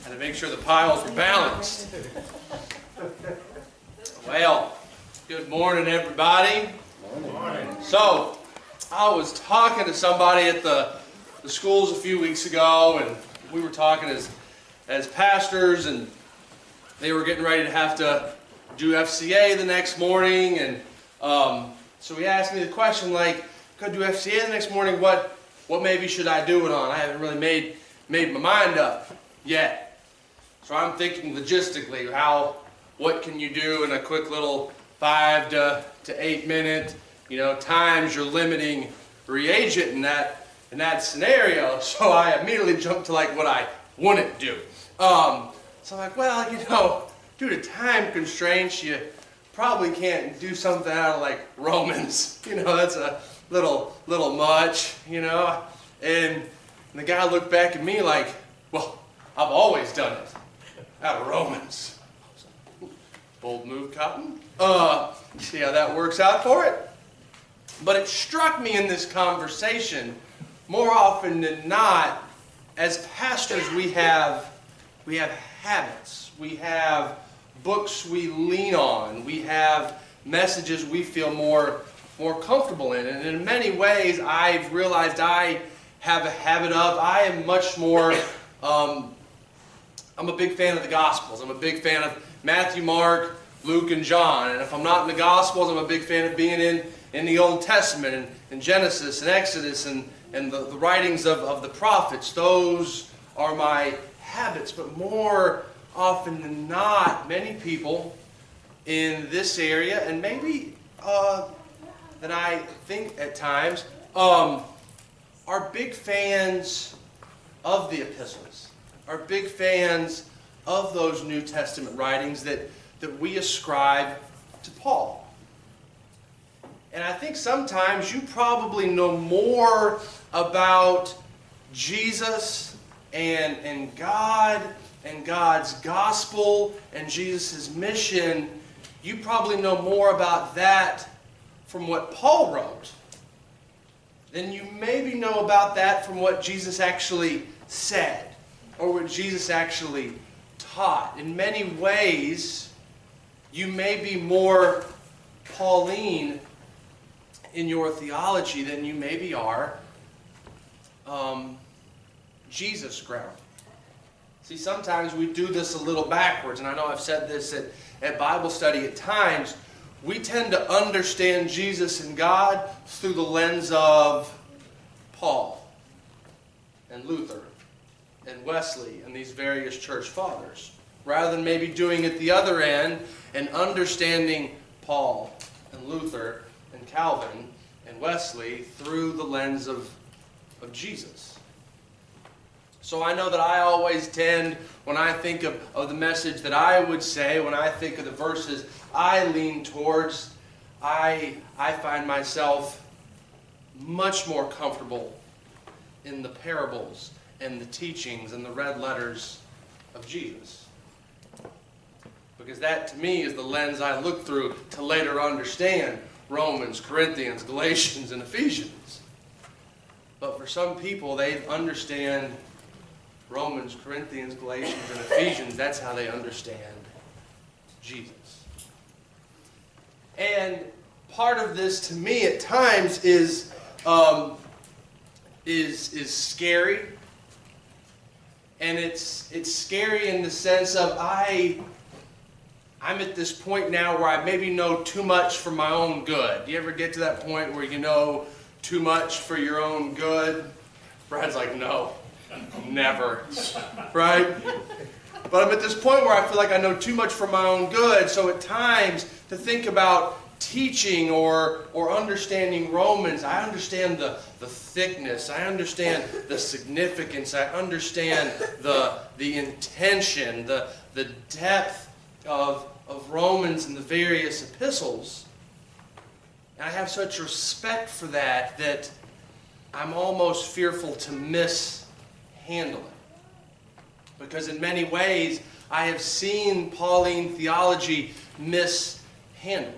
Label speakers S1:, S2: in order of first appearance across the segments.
S1: and to make sure the piles were balanced. Well, good morning, everybody.
S2: Good morning.
S1: So, I was talking to somebody at the schools a few weeks ago, and we were talking as pastors, and they were getting ready to have to do FCA the next morning, and so he asked me the question, like, could I do FCA the next morning? What maybe should I do it on? I haven't really made my mind up yet. So I'm thinking logistically, what can you do in a quick little 5 to 8 minute, times you're limiting reagent in that scenario. So I immediately jumped to like what I wouldn't do. So I'm like, well, due to time constraints, you probably can't do something out of like Romans. That's a little much, And the guy looked back at me like, well, I've always done it out of Romans. Bold move, Cotton. See how that works out for it? But it struck me in this conversation, more often than not, as pastors we have habits. We have books we lean on. We have messages we feel more comfortable in. And in many ways, I've realized I have a habit of, I am much more, I'm a big fan of the Gospels. I'm a big fan of Matthew, Mark, Luke, and John. And if I'm not in the Gospels, I'm a big fan of being in the Old Testament, and Genesis, and Exodus, and the writings of the prophets. Those are my habits. But more often than not, many people in this area, and maybe than I think at times, are big fans of the epistles, are big fans of those New Testament writings that we ascribe to Paul. And I think sometimes you probably know more about Jesus and God and God's gospel and Jesus' mission. You probably know more about that from what Paul wrote than you maybe know about that from what Jesus actually said or what Jesus actually taught. In many ways, you may be more Pauline in your theology than you maybe are Jesus ground. See, sometimes we do this a little backwards, and I know I've said this at Bible study at times. We tend to understand Jesus and God through the lens of Paul and Luther and Wesley and these various church fathers, rather than maybe doing it the other end and understanding Paul and Luther and Calvin and Wesley through the lens of Jesus. So I know that I always tend, when I think of the message that I would say, when I think of the verses I lean towards, I find myself much more comfortable in the parables and the teachings and the red letters of Jesus. Because that, to me, is the lens I look through to later understand Romans, Corinthians, Galatians, and Ephesians. But for some people, they understand Romans, Corinthians, Galatians, and Ephesians. That's how they understand Jesus. And part of this, to me, at times, is scary. And it's scary in the sense of I'm at this point now where I maybe know too much for my own good. Do you ever get to that point where you know too much for your own good? Brad's like, no, never, right? But I'm at this point where I feel like I know too much for my own good, so at times to think about teaching or understanding Romans, I understand the thickness, I understand the significance, I understand the intention, the depth of Romans and the various epistles. And I have such respect for that I'm almost fearful to mishandle it. Because in many ways, I have seen Pauline theology mishandled.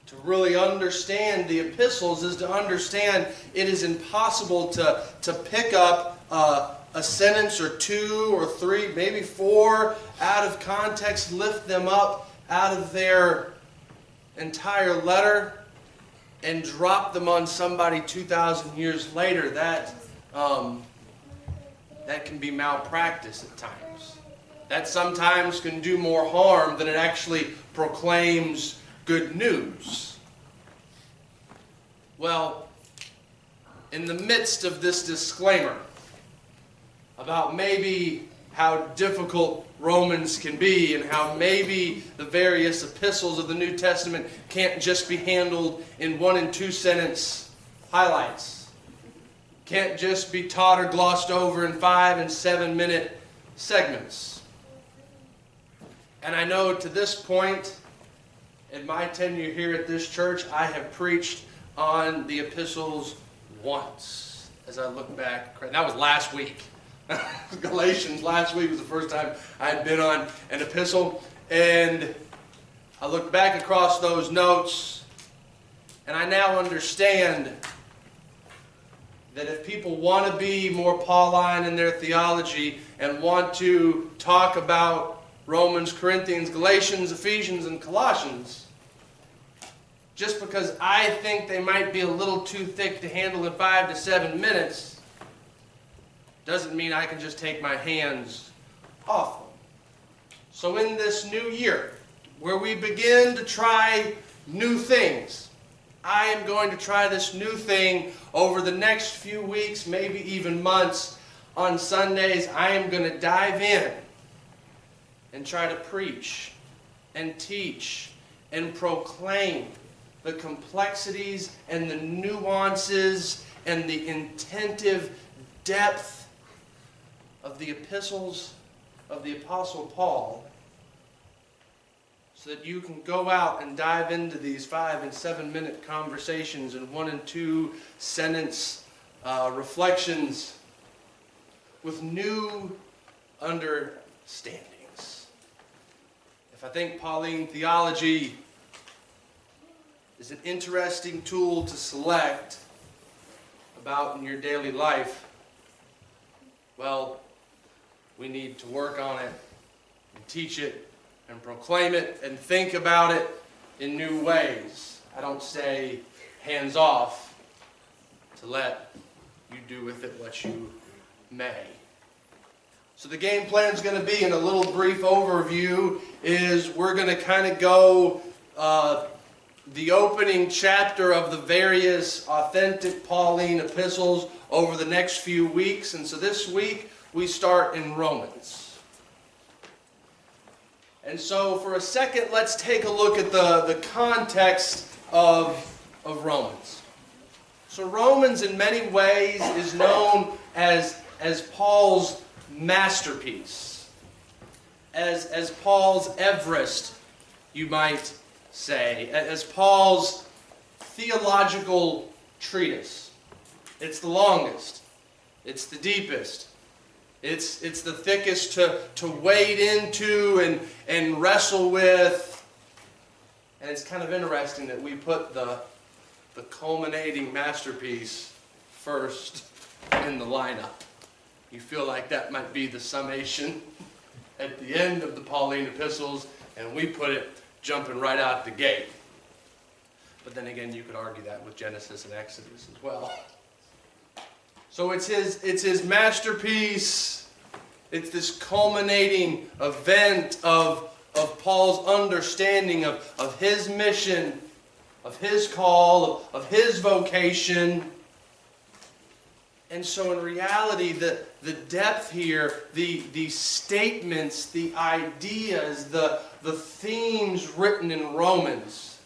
S1: To really understand the epistles is to understand it is impossible to pick up a sentence or two or three, maybe four out of context, lift them up out of their entire letter and drop them on somebody 2,000 years later, that can be malpractice at times. That sometimes can do more harm than it actually proclaims good news. Well, in the midst of this disclaimer about maybe how difficult Romans can be and how maybe the various epistles of the New Testament can't just be handled in 1 and 2 sentence highlights, can't just be taught or glossed over in 5 and 7 minute segments. And I know to this point, in my tenure here at this church, I have preached on the epistles once. As I look back, that was last week. Galatians last week was the first time I had been on an epistle. And I look back across those notes, and I now understand that if people want to be more Pauline in their theology and want to talk about Romans, Corinthians, Galatians, Ephesians, and Colossians, just because I think they might be a little too thick to handle in 5 to 7 minutes, doesn't mean I can just take my hands off them. So in this new year, where we begin to try new things, I am going to try this new thing over the next few weeks, maybe even months. On Sundays, I am going to dive in and try to preach and teach and proclaim the complexities and the nuances and the intentive depth of the epistles of the Apostle Paul, so that you can go out and dive into these 5 and 7 minute conversations and 1 and 2 sentence reflections with new understandings. If I think Pauline theology is an interesting tool to select about in your daily life, well, we need to work on it and teach it and proclaim it and think about it in new ways. I don't say hands off to let you do with it what you may. So the game plan is going to be, in a little brief overview, is we're going to kind of go the opening chapter of the various authentic Pauline epistles over the next few weeks. And so this week we start in Romans. And so for a second, let's take a look at the context of Romans. So Romans in many ways is known as Paul's masterpiece, as Paul's Everest, you might say, as Paul's theological treatise. It's the longest, it's the deepest, it's the thickest to wade into and wrestle with. And it's kind of interesting that we put the culminating masterpiece first in the lineup. You feel like that might be the summation at the end of the Pauline epistles, and we put it jumping right out the gate. But then again, you could argue that with Genesis and Exodus as well. So it's his masterpiece. It's this culminating event of Paul's understanding of his mission, of his call, of his vocation. And so in reality, the depth here, the statements, the ideas, the themes written in Romans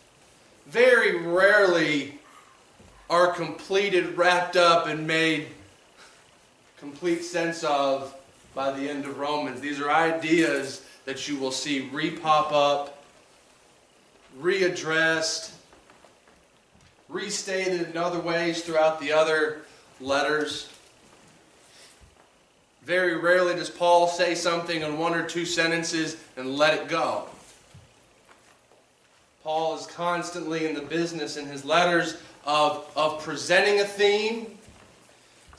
S1: very rarely are completed, wrapped up, and made complete sense of by the end of Romans. These are ideas that you will see re-pop up, readdressed, restated in other ways throughout the other letters. Very rarely does Paul say something in 1 or 2 sentences and let it go. Paul is constantly in the business in his letters of presenting a theme,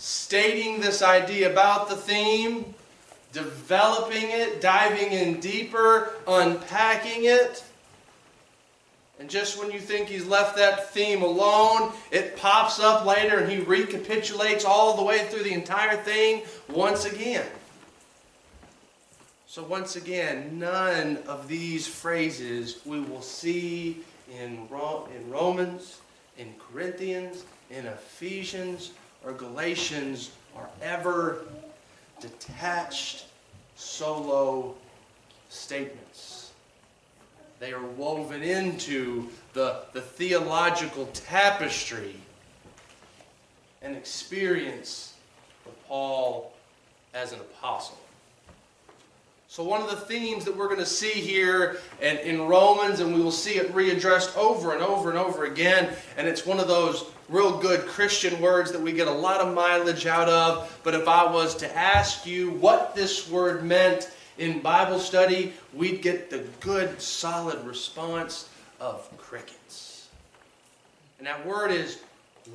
S1: stating this idea about the theme, developing it, diving in deeper, unpacking it. And just when you think he's left that theme alone, it pops up later and he recapitulates all the way through the entire thing once again. So once again, none of these phrases we will see in Romans, in Corinthians, in Ephesians, or Galatians are ever detached, solo statements. They are woven into the theological tapestry and experience of Paul as an apostle. So one of the themes that we're going to see here in Romans, and we will see it readdressed over and over and over again, and it's one of those real good Christian words that we get a lot of mileage out of, but if I was to ask you what this word meant in Bible study, we'd get the good, solid response of crickets. And that word is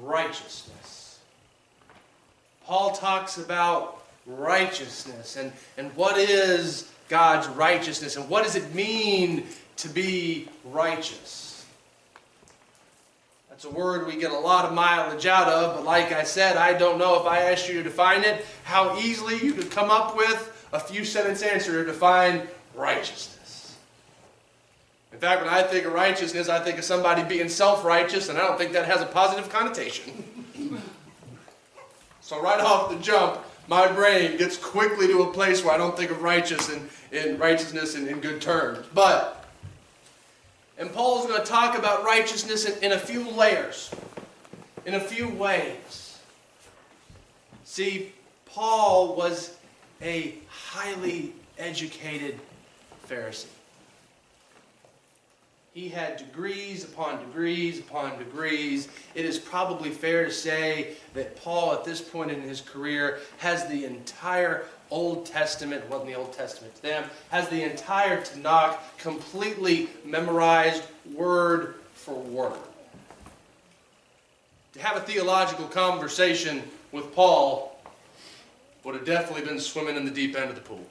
S1: righteousness. Paul talks about righteousness and what is God's righteousness and what does it mean to be righteous. That's a word we get a lot of mileage out of, but like I said, I don't know if I asked you to define it, how easily you could come up with a few sentence answer to define righteousness. In fact, when I think of righteousness, I think of somebody being self-righteous, and I don't think that has a positive connotation. So right off the jump, my brain gets quickly to a place where I don't think of righteousness in good terms. And Paul's going to talk about righteousness in a few layers, in a few ways. See, Paul was a highly educated Pharisee. He had degrees upon degrees upon degrees. It is probably fair to say that Paul, at this point in his career, has the entire Old Testament, it wasn't the Old Testament to them, has the entire Tanakh completely memorized word for word. To have a theological conversation with Paul would have definitely been swimming in the deep end of the pool.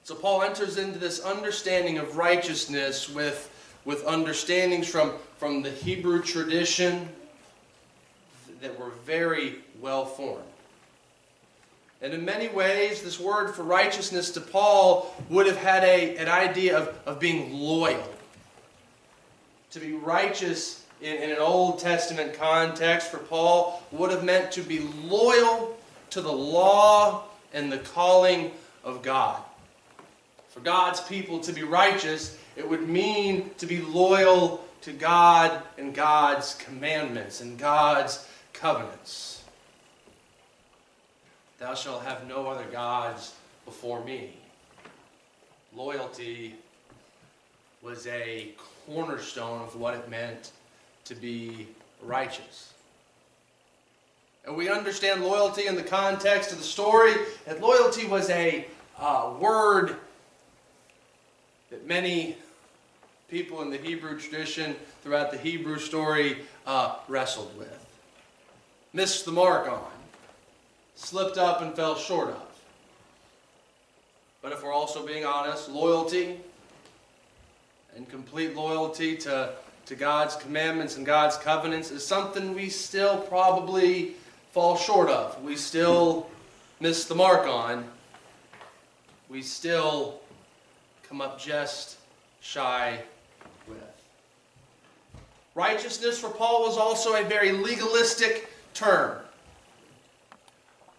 S1: So Paul enters into this understanding of righteousness with understandings from the Hebrew tradition that were very well formed. And in many ways, this word for righteousness to Paul would have had an idea of being loyal. To be righteous in an Old Testament context for Paul would have meant to be loyal to the law and the calling of God. For God's people to be righteous, it would mean to be loyal to God and God's commandments and God's covenants. Thou shalt have no other gods before me. Loyalty was a cornerstone of what it meant to be righteous. And we understand loyalty in the context of the story, and loyalty was a word that many people in the Hebrew tradition throughout the Hebrew story wrestled with. Missed the mark on. Slipped up and fell short of. But if we're also being honest, loyalty and complete loyalty to God's commandments and God's covenants is something we still probably fall short of. We still miss the mark on. We still come up just shy with. Righteousness for Paul was also a very legalistic term.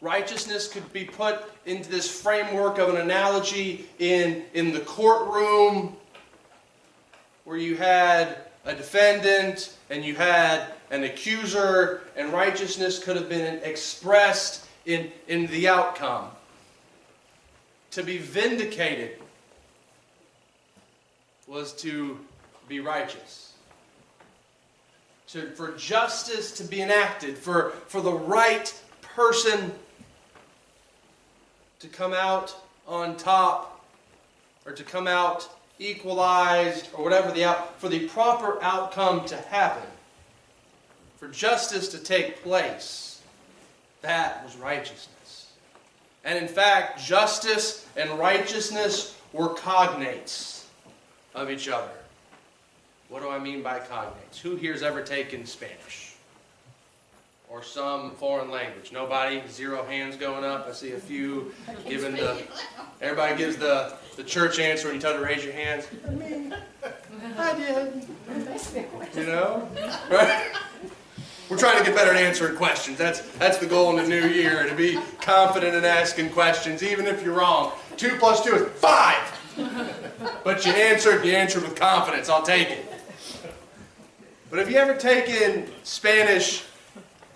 S1: Righteousness could be put into this framework of an analogy in the courtroom where you had a defendant and you had an accuser, and righteousness could have been expressed in the outcome. To be vindicated was to be righteous. For justice to be enacted, for the right person to come out on top, or to come out equalized, or whatever for the proper outcome to happen. For for justice to take place, that was righteousness. And in fact, justice and righteousness were cognates of each other. What do I mean by cognates? Who here's ever taken Spanish? Or some foreign language? Nobody? 0 hands going up. I see a few giving everybody gives the church answer when you tell them to raise your hands. Me. I did. You know? Right? We're trying to get better at answering questions. That's the goal in the new year, to be confident in asking questions, even if you're wrong. 2 + 2 is 5. But you answered with confidence. I'll take it. But have you ever taken Spanish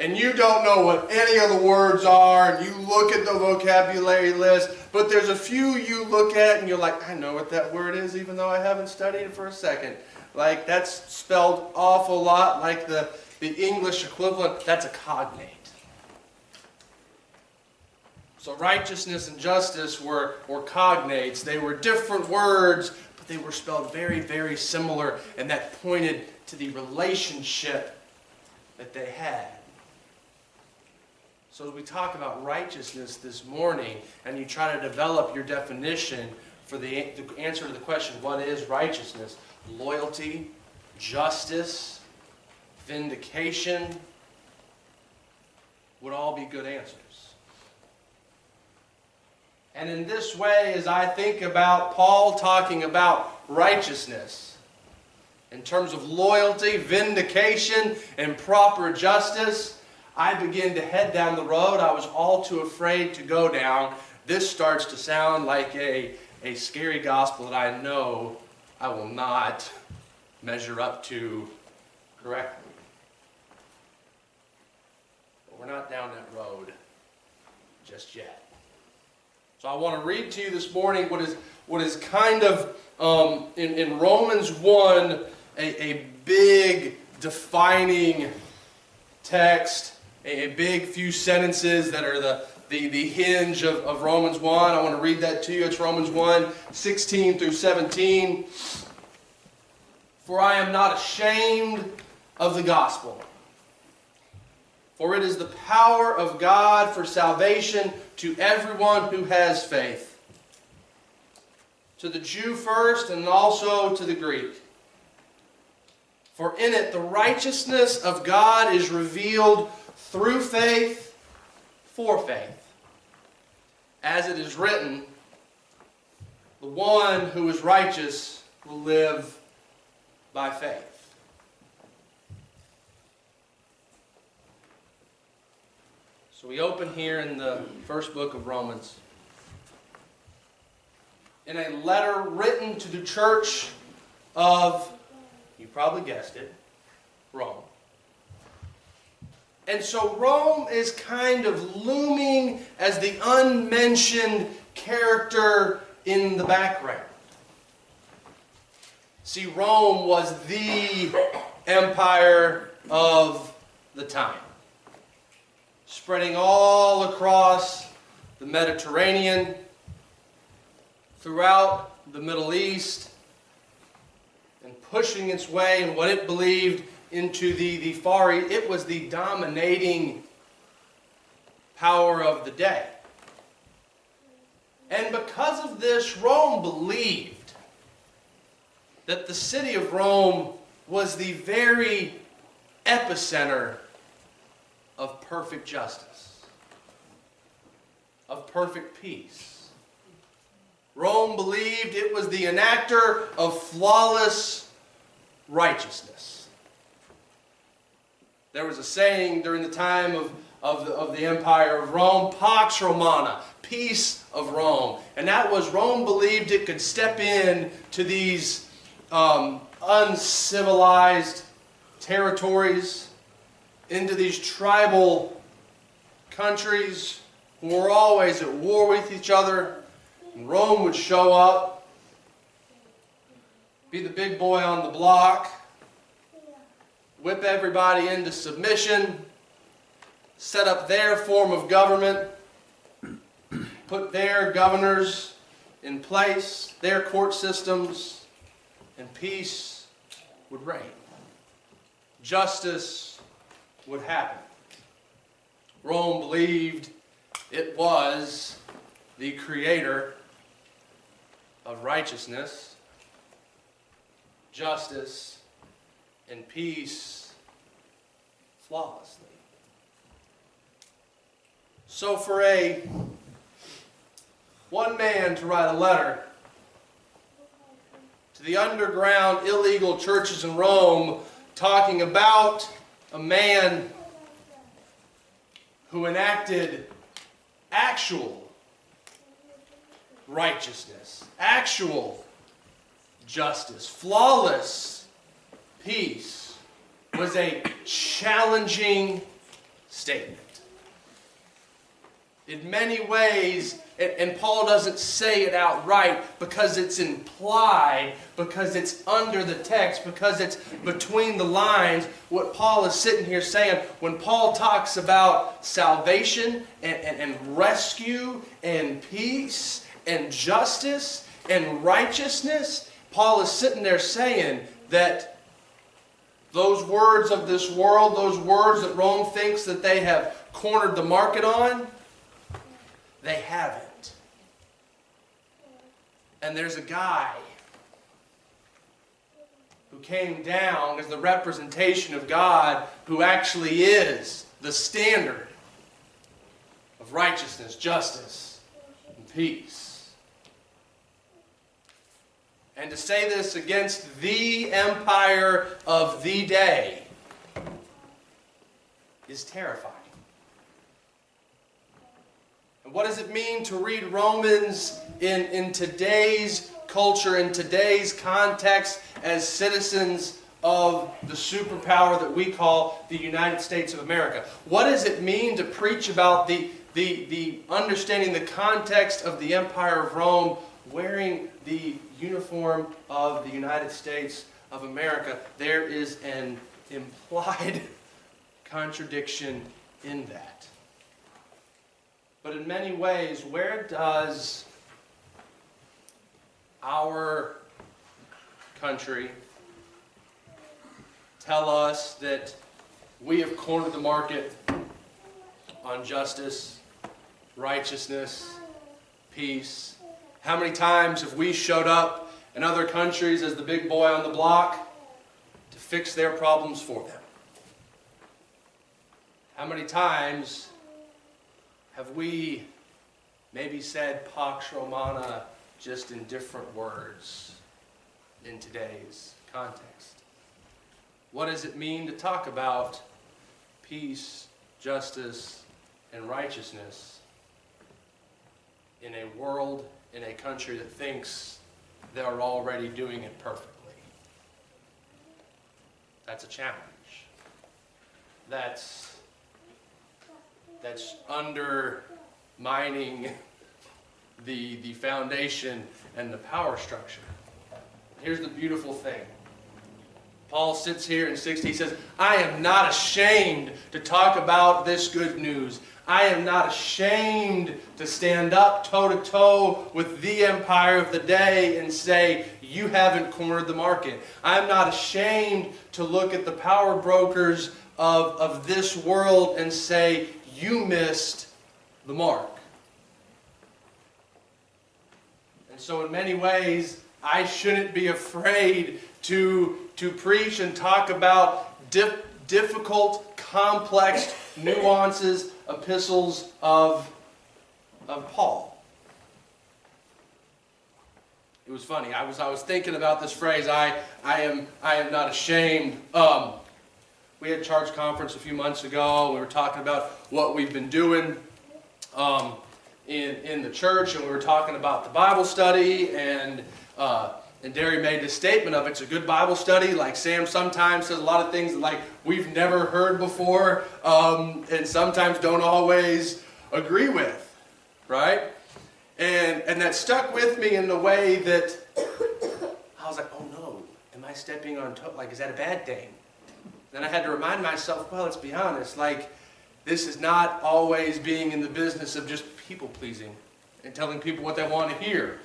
S1: and you don't know what any of the words are, and you look at the vocabulary list, but there's a few you look at and you're like, I know what that word is even though I haven't studied it for a second. Like, that's spelled awful lot like the English equivalent. That's a cognate. So righteousness and justice were cognates. They were different words, but they were spelled very, very similar, and that pointed to the relationship that they had. So as we talk about righteousness this morning, and you try to develop your definition for the answer to the question, what is righteousness? Loyalty, justice, vindication would all be good answers. And in this way, as I think about Paul talking about righteousness, in terms of loyalty, vindication, and proper justice, I begin to head down the road I was all too afraid to go down. This starts to sound like a scary gospel that I know I will not measure up to correctly. But we're not down that road just yet. So I want to read to you this morning what is kind of, in Romans 1, a big defining text, a big few sentences that are the hinge of Romans 1. I want to read that to you. It's Romans 1, 16 through 17. For I am not ashamed of the gospel, for it is the power of God for salvation to everyone who has faith, to the Jew first and also to the Greek. For in it the righteousness of God is revealed through faith for faith. As it is written, the one who is righteous will live by faith. So we open here in the first book of Romans, in a letter written to the church of, you probably guessed it, Rome. And so Rome is kind of looming as the unmentioned character in the background. See, Rome was the empire of the time, spreading all across the Mediterranean, throughout the Middle East, and pushing its way in what it believed into the Far East. It was the dominating power of the day. And because of this, Rome believed that the city of Rome was the very epicenter of perfect justice, of perfect peace. Rome believed it was the enactor of flawless righteousness. There was a saying during the time of the Empire of Rome, Pax Romana, peace of Rome. And that was Rome believed it could step in to these uncivilized territories, into these tribal countries who were always at war with each other. And Rome would show up, be the big boy on the block, whip everybody into submission, set up their form of government, put their governors in place, their court systems, and peace would reign. Justice would happen. Rome believed it was the creator of righteousness, justice, and peace flawlessly. So for one man to write a letter to the underground illegal churches in Rome talking about a man who enacted actual righteousness, actual justice, flawless peace, was a challenging statement. In many ways, and Paul doesn't say it outright because it's implied, because it's under the text, because it's between the lines, what Paul is sitting here saying, when Paul talks about salvation and rescue and peace and justice and righteousness, Paul is sitting there saying that those words of this world, those words that Rome thinks that they have cornered the market on, they haven't. And there's a guy who came down as the representation of God, who actually is the standard of righteousness, justice, and peace. And to say this against the empire of the day is terrifying. And what does it mean to read Romans in today's culture, in today's context, as citizens of the superpower that we call the United States of America? What does it mean to preach about the understanding the context of the Empire of Rome wearing the uniform of the United States of America? There is an implied contradiction in that. But in many ways, where does our country tell us that we have cornered the market on justice, righteousness, peace? How many times have we showed up in other countries as the big boy on the block to fix their problems for them? How many times have we maybe said Pax Romana just in different words in today's context? What does it mean to talk about peace, justice, and righteousness in a world, in a country that thinks they're already doing it perfectly? That's a challenge. That's undermining the foundation and the power structure. Here's the beautiful thing. Paul sits here in 60, he says, I am not ashamed to talk about this good news. I am not ashamed to stand up toe-to-toe with the empire of the day and say, you haven't cornered the market. I'm not ashamed to look at the power brokers of this world and say, you missed the mark. And so in many ways, I shouldn't be afraid to preach and talk about difficult, complex, nuances, epistles of Paul. It was funny. I was thinking about this phrase, I am not ashamed. We had a church conference a few months ago. We were talking about what we've been doing in the church, and we were talking about the Bible study, and Derry made this statement of it's a good Bible study. Like Sam sometimes says a lot of things that like we've never heard before, and sometimes don't always agree with, right? And that stuck with me in the way that I was like, oh no, am I stepping on toe? Like, is that a bad thing? Then I had to remind myself, well, let's be honest, like, this is not always being in the business of just people-pleasing and telling people what they want to hear.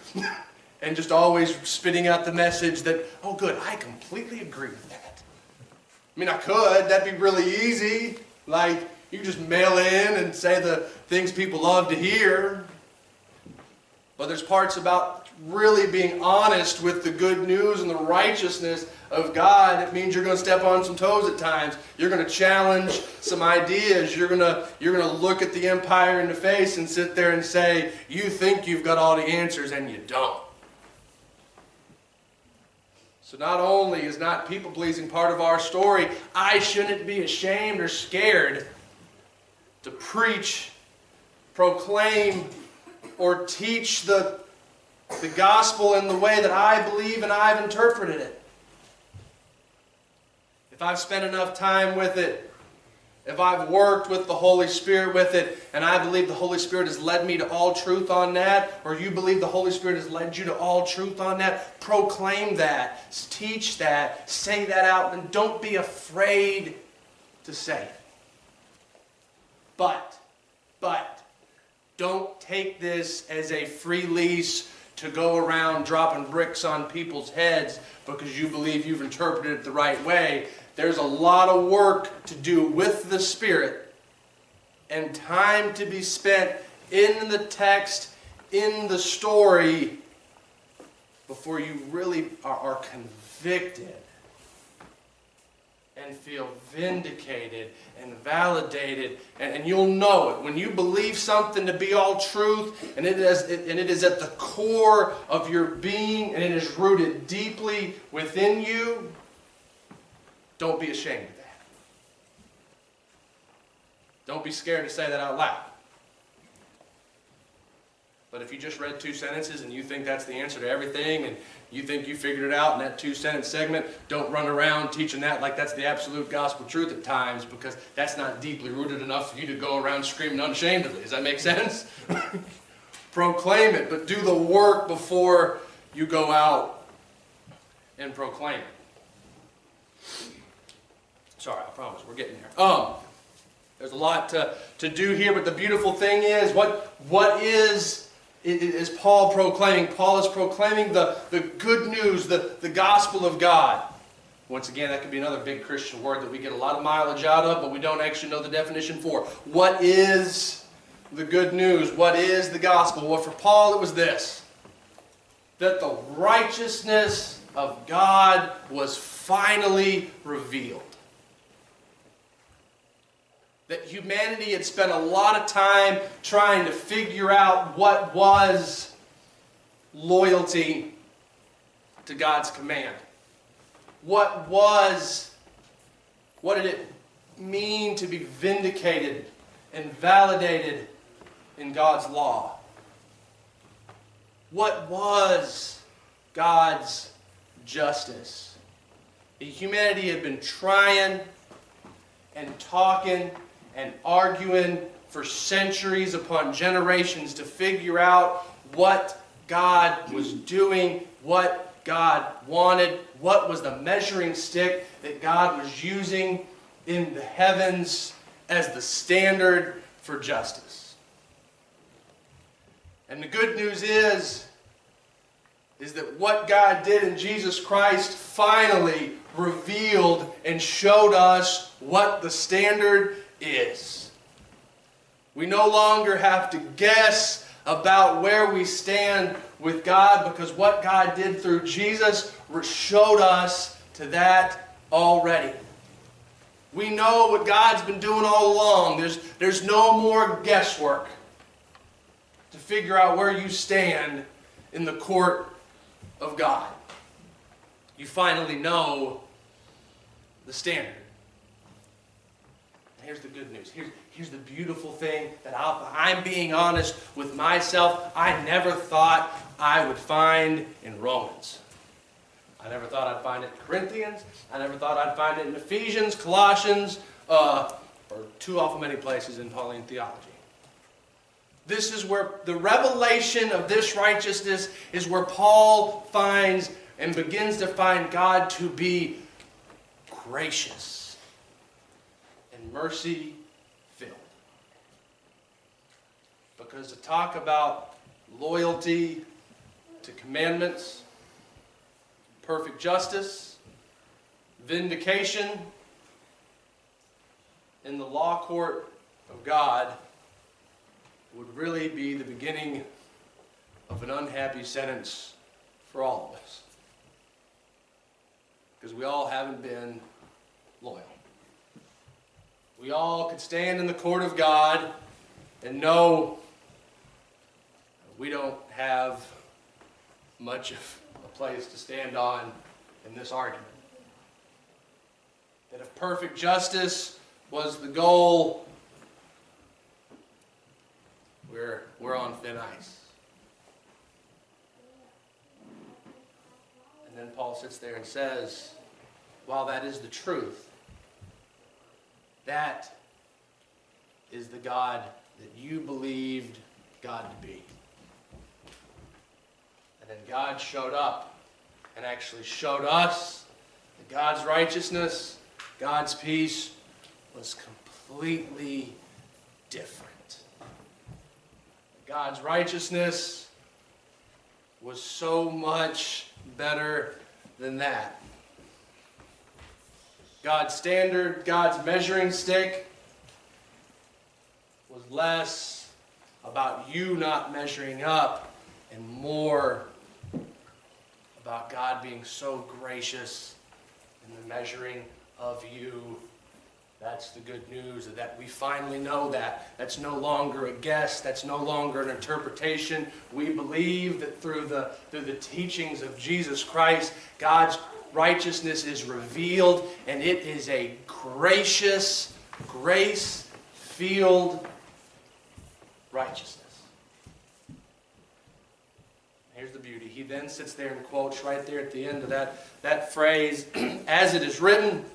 S1: And just always spitting out the message that, oh good, I completely agree with that. I mean, I could, that'd be really easy, Like, you just mail in and say the things people love to hear. But there's parts about really being honest with the good news and the righteousness of God. It means you're going to step on some toes at times. You're going to challenge some ideas. You're going to look at the empire in the face and sit there and say, you think you've got all the answers and you don't. So not only is not people-pleasing part of our story, I shouldn't be ashamed or scared to preach, proclaim, or teach the gospel in the way that I believe and I've interpreted it. If I've spent enough time with it, if I've worked with the Holy Spirit with it, and I believe the Holy Spirit has led me to all truth on that, or you believe the Holy Spirit has led you to all truth on that, proclaim that, teach that, say that out, and don't be afraid to say it. But, don't take this as a free lease to go around dropping bricks on people's heads because you believe you've interpreted it the right way. There's a lot of work to do with the Spirit and time to be spent in the text, in the story, before you really are convicted and feel vindicated and validated, and you'll know it. When you believe something to be all truth, and it is at the core of your being, and it is rooted deeply within you, don't be ashamed of that. Don't be scared to say that out loud. But if you just read 2 sentences and you think that's the answer to everything, and you think you figured it out in that 2-sentence segment, don't run around teaching that like that's the absolute gospel truth at times, because that's not deeply rooted enough for you to go around screaming unashamedly. Does that make sense? Proclaim it, but do the work before you go out and proclaim it. Sorry, I promise, we're getting there. There's a lot to do here, but the beautiful thing is, what is Paul proclaiming? Paul is proclaiming the good news, the gospel of God. Once again, that could be another big Christian word that we get a lot of mileage out of, but we don't actually know the definition for. What is the good news? What is the gospel? Well, for Paul, it was this: that the righteousness of God was finally revealed. That humanity had spent a lot of time trying to figure out what was loyalty to God's command. What did it mean to be vindicated and validated in God's law? What was God's justice? Humanity had been trying and talking and arguing for centuries upon generations to figure out what God was doing, what God wanted, what was the measuring stick that God was using in the heavens as the standard for justice. And the good news is that what God did in Jesus Christ finally revealed and showed us what the standard is. We no longer have to guess about where we stand with God, because what God did through Jesus showed us to that already. We know what God's been doing all along. There's no more guesswork to figure out where you stand in the court of God. You finally know the standard. Here's the good news. Here's the beautiful thing that I'm being honest with myself. I never thought I would find in Romans. I never thought I'd find it in Corinthians. I never thought I'd find it in Ephesians, Colossians, or too awful many places in Pauline theology. This is where the revelation of this righteousness is where Paul finds and begins to find God to be gracious and mercy-filled. Because to talk about loyalty to commandments, perfect justice, vindication, in the law court of God would really be the beginning of an unhappy sentence for all of us. Because we all haven't been loyal. We all could stand in the court of God and know we don't have much of a place to stand on in this argument. That if perfect justice was the goal, we're on thin ice. And then Paul sits there and says, while that is the truth, that is the God that you believed God to be. And then God showed up and actually showed us that God's righteousness, God's peace was completely different. God's righteousness was so much better than that. God's standard, God's measuring stick was less about you not measuring up and more about God being so gracious in the measuring of you. That's the good news, that we finally know that. That's no longer a guess. That's no longer an interpretation. We believe that through the teachings of Jesus Christ, God's righteousness is revealed, and it is a gracious, grace-filled righteousness. Here's the beauty. He then sits there and quotes right there at the end of that phrase, as it is written,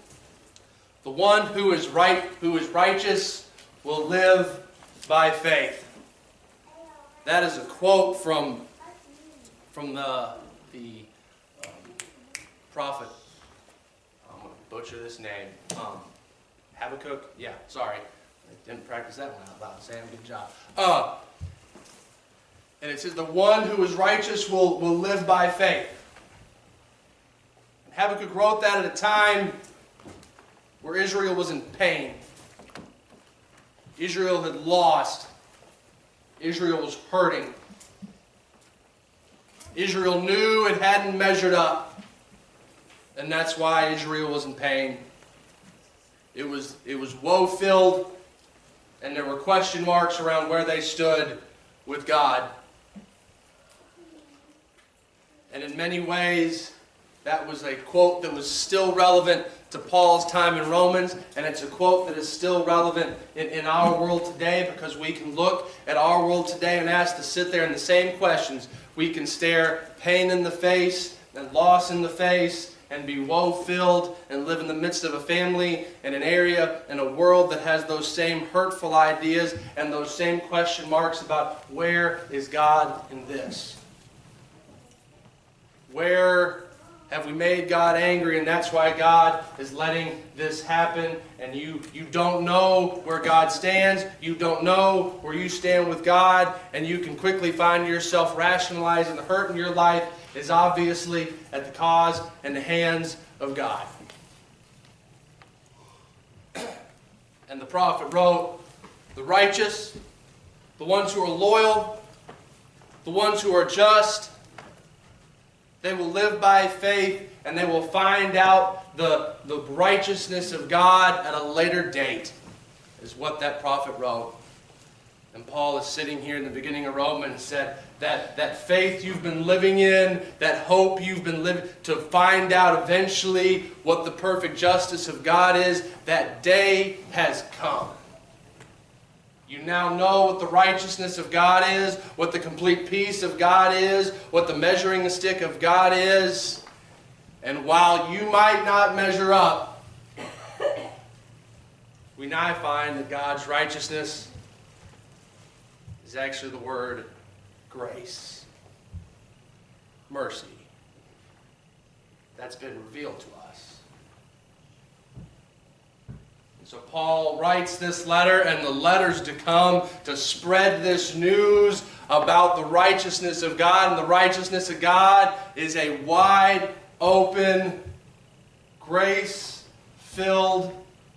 S1: the one who is righteous will live by faith. That is a quote from the prophet. I'm going to butcher this name. Habakkuk? Yeah, sorry. I didn't practice that one out loud. Sam, good job. And it says, the one who is righteous will live by faith. And Habakkuk wrote that at a time where Israel was in pain. Israel had lost. Israel was hurting. Israel knew it hadn't measured up. And that's why Israel was in pain. It was woe-filled, and there were question marks around where they stood with God. And in many ways, that was a quote that was still relevant to Paul's time in Romans, and it's a quote that is still relevant in our world today, because we can look at our world today and ask to sit there in the same questions. We can stare pain in the face and loss in the face and be woe-filled and live in the midst of a family and an area and a world that has those same hurtful ideas and those same question marks about where is God in this? Where have we made God angry, and that's why God is letting this happen? And you don't know where God stands. You don't know where you stand with God. And you can quickly find yourself rationalizing the hurt in your life is obviously at the cause and the hands of God. And the prophet wrote, the righteous, the ones who are loyal, the ones who are just, they will live by faith, and they will find out the righteousness of God at a later date, is what that prophet wrote. And Paul is sitting here in the beginning of Romans and said that faith you've been living in, that hope you've been living, to find out eventually what the perfect justice of God is, that day has come. You now know what the righteousness of God is, what the complete peace of God is, what the measuring stick of God is. And while you might not measure up, we now find that God's righteousness is actually the word grace, mercy. That's been revealed to us. So Paul writes this letter and the letters to come to spread this news about the righteousness of God. And the righteousness of God is a wide open, grace-filled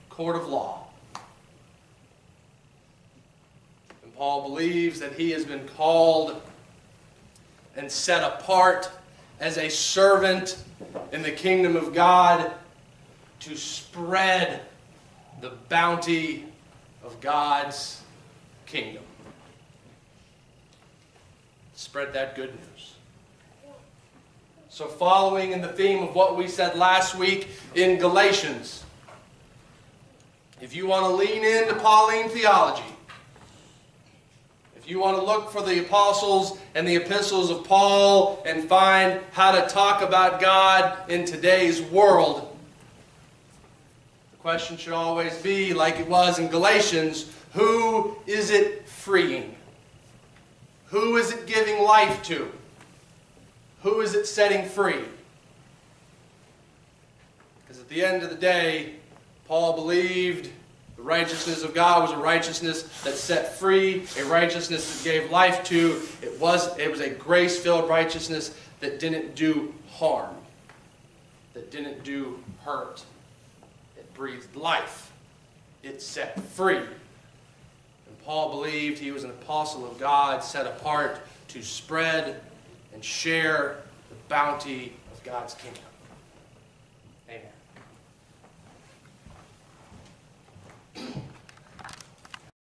S1: court of law. And Paul believes that he has been called and set apart as a servant in the kingdom of God to spread the bounty of God's kingdom. Spread that good news. So following in the theme of what we said last week in Galatians, if you want to lean into Pauline theology, if you want to look for the apostles and the epistles of Paul and find how to talk about God in today's world, the question should always be, like it was in Galatians, who is it freeing? Who is it giving life to? Who is it setting free? Because at the end of the day, Paul believed the righteousness of God was a righteousness that set free, a righteousness that gave life to. It was a grace-filled righteousness that didn't do harm, that didn't do hurt. It breathed life. It set free. And Paul believed he was an apostle of God, set apart to spread and share the bounty of God's kingdom. Amen.